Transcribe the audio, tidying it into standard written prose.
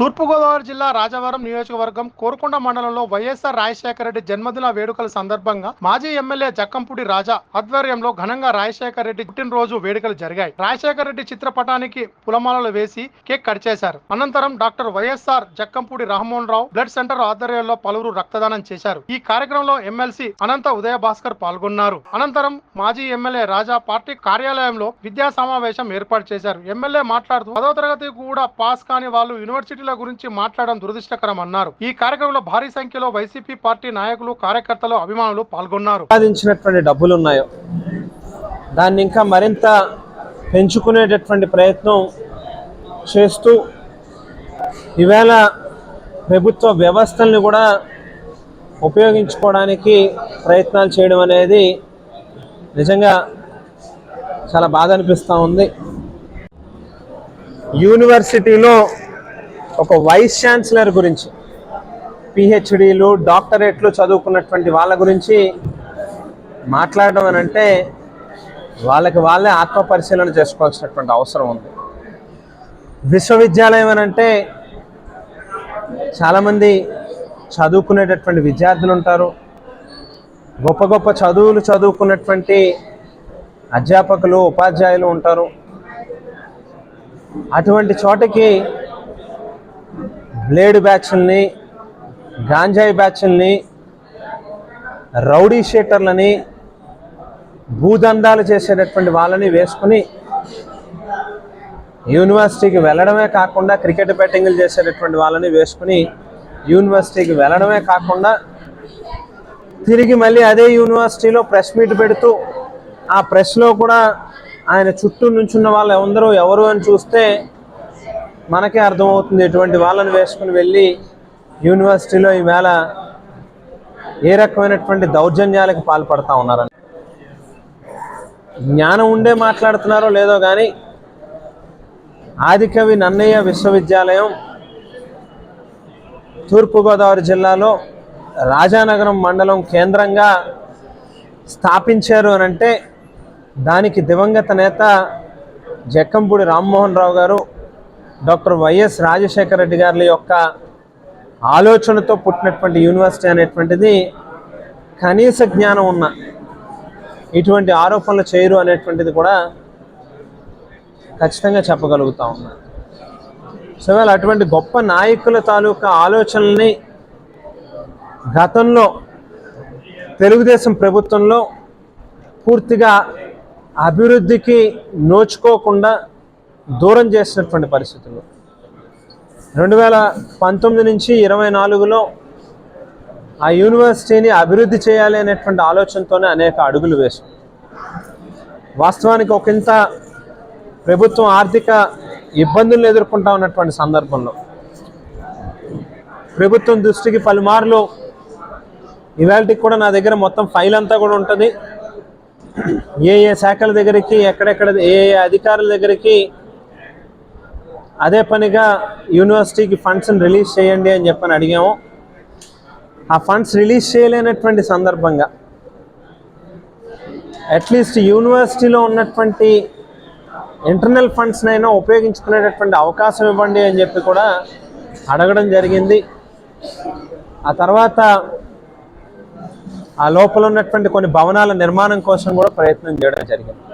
తూర్పుగోదావరి జిల్లా రాజవరం నియోజకవర్గం కోరుకొండ మండలంలో వైఎస్ఆర్ రాజశేఖర రెడ్డి జన్మదిన వేడుకల సందర్భంగా మాజీ ఎమ్మెల్యే జక్కంపూడి రాజా ఆధ్వర్యంలో ఘనంగా రాజశేఖర రెడ్డి పుట్టినరోజు వేడుకలు జరిగాయి. రాజశేఖర రెడ్డి చిత్రపటానికి పూలమాలలు వేసి కేక్ కట్ చేశారు. అనంతరం doctor YSR Jakkampudi Rammohan Rao blood centre ఆధ్వర్యంలో పలువురు రక్తదానం చేశారు. ఈ కార్యక్రమంలో ఎమ్మెల్సీ అనంత ఉదయ భాస్కర్ పాల్గొన్నారు. అనంతరం మాజీ ఎమ్మెల్యే రాజా పార్టీ కార్యాలయంలో విద్యా సమావేశం ఏర్పాటు చేశారు. ఎమ్మెల్యే మాట్లాడుతూ 10వ తరగతి కూడా పాస్ కాని వాళ్ళు యూనివర్సిటీ గురించి మాట్లాడడం దురదృష్టకరం అన్నారు. ఈ కార్యక్రమంలో భారీ సంఖ్యలో వైసీపీ పార్టీ నాయకులు, కార్యకర్తలు, అభిమానులు పాల్గొన్నారు. సంపాదించినటువంటి డబ్బులు ఉన్నాయో దాన్ని ఇంకా మరింత పెంచుకునేటటువంటి ప్రయత్నం చేస్తూ ఈవేళ ప్రభుత్వ వ్యవస్థల్ని కూడా ఉపయోగించుకోవడానికి ప్రయత్నాలు చేయడం అనేది నిజంగా చాలా బాధ అనిపిస్తూ ఉంది. యూనివర్సిటీలో ఒక వైస్ ఛాన్సలర్ గురించి, పిహెచ్డీలు, డాక్టరేట్లు చదువుకున్నటువంటి వాళ్ళ గురించి మాట్లాడడం అని అంటే వాళ్ళే ఆత్మపరిశీలన చేసుకోవాల్సినటువంటి అవసరం ఉంది. విశ్వవిద్యాలయం అని అంటే చాలామంది చదువుకునేటటువంటి విద్యార్థులు ఉంటారు, గొప్ప గొప్ప చదువులు చదువుకున్నటువంటి అధ్యాపకులు, ఉపాధ్యాయులు ఉంటారు. అటువంటి చోటకి బ్లేడ్ బ్యాచ్ల్ని, గాంజాయి బ్యాచ్ల్ని, రౌడీ షీటర్లని, భూదందాలు చేసేటటువంటి వాళ్ళని వేసుకుని యూనివర్సిటీకి వెళ్ళడమే కాకుండా, క్రికెట్ బ్యాటింగ్లు చేసేటటువంటి వాళ్ళని వేసుకుని యూనివర్సిటీకి వెళ్ళడమే కాకుండా తిరిగి మళ్ళీ అదే యూనివర్సిటీలో ప్రెస్ మీట్ పెడుతూ ఆ ప్రెస్లో కూడా ఆయన చుట్టూ నుంచున్న వాళ్ళు ఎవరు అని చూస్తే మనకే అర్థమవుతుంది ఎటువంటి వాళ్ళని వేసుకుని వెళ్ళి యూనివర్సిటీలో ఈవేళ ఏ రకమైనటువంటి దౌర్జన్యాలకు పాల్పడతా ఉన్నారని. జ్ఞానం ఉండే మాట్లాడుతున్నారో లేదో కానీ ఆదికవి నన్నయ్య విశ్వవిద్యాలయం తూర్పుగోదావరి జిల్లాలో రాజానగరం మండలం కేంద్రంగా స్థాపించారు అని అంటే దానికి దివంగత నేత జక్కంపూడి రామ్మోహన్ రావు గారు, డాక్టర్ వైఎస్ రాజశేఖర రెడ్డి గారి యొక్క ఆలోచనతో పుట్టినటువంటి యూనివర్సిటీ అనేటువంటిది కనీస జ్ఞానం ఉన్న ఇటువంటి ఆరోపణలు చేయరు అనేటువంటిది కూడా ఖచ్చితంగా చెప్పగలుగుతా ఉన్నా. సో ఇవాళ అటువంటి గొప్ప నాయకుల తాలూకా ఆలోచనల్ని గతంలో తెలుగుదేశం ప్రభుత్వంలో పూర్తిగా అభివృద్ధికి నోచుకోకుండా దూరం చేసినటువంటి పరిస్థితులు 2019 నుంచి 24లో ఆ యూనివర్సిటీని అభివృద్ధి చేయాలి అనేటువంటి ఆలోచనతోనే అనేక అడుగులు వేశాం. వాస్తవానికి ఒకంత ప్రభుత్వం ఆర్థిక ఇబ్బందులను ఎదుర్కొంటా ఉన్నటువంటి సందర్భంలో ప్రభుత్వం దృష్టికి పలుమార్లు ఇవాళకి కూడా నా దగ్గర మొత్తం ఫైల్ అంతా కూడా ఉంటుంది. ఏ శాఖల దగ్గరికి, ఎక్కడెక్కడ ఏ అధికారుల దగ్గరికి అదే పనిగా యూనివర్సిటీకి ఫండ్స్ని రిలీజ్ చేయండి అని చెప్పని అడిగాము. ఆ ఫండ్స్ రిలీజ్ చేయలేనటువంటి సందర్భంగా అట్లీస్ట్ యూనివర్సిటీలో ఉన్నటువంటి ఇంటర్నల్ ఫండ్స్నైనా ఉపయోగించుకునేటటువంటి అవకాశం ఇవ్వండి అని చెప్పి కూడా అడగడం జరిగింది. ఆ తర్వాత ఆ లోపల ఉన్నటువంటి కొన్ని భవనాల నిర్మాణం కోసం కూడా ప్రయత్నం చేయడం జరిగింది.